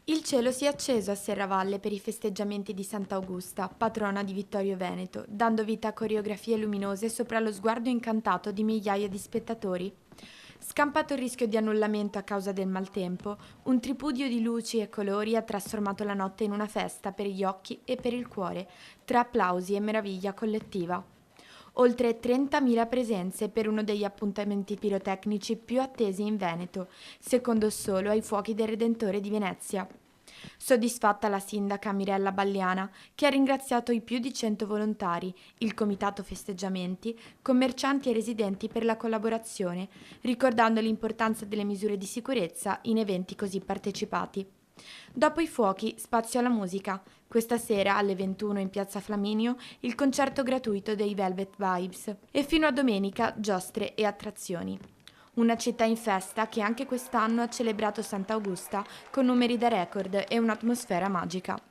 Il cielo si è acceso a Serravalle per i festeggiamenti di Sant'Augusta, patrona di Vittorio Veneto, dando vita a coreografie luminose sopra lo sguardo incantato di migliaia di spettatori. Scampato il rischio di annullamento a causa del maltempo, un tripudio di luci e colori ha trasformato la notte in una festa per gli occhi e per il cuore, tra applausi e meraviglia collettiva. Oltre 30.000 presenze per uno degli appuntamenti pirotecnici più attesi in Veneto, secondo solo ai Fuochi del Redentore di Venezia. Soddisfatta la sindaca Mirella Balliana, che ha ringraziato i più di 100 volontari, il comitato festeggiamenti, commercianti e residenti per la collaborazione, ricordando l'importanza delle misure di sicurezza in eventi così partecipati. Dopo i fuochi, spazio alla musica. Questa sera alle 21 in Piazza Flaminio il concerto gratuito dei Velvet Vibes e fino a domenica giostre e attrazioni. Una città in festa che anche quest'anno ha celebrato Sant'Augusta con numeri da record e un'atmosfera magica.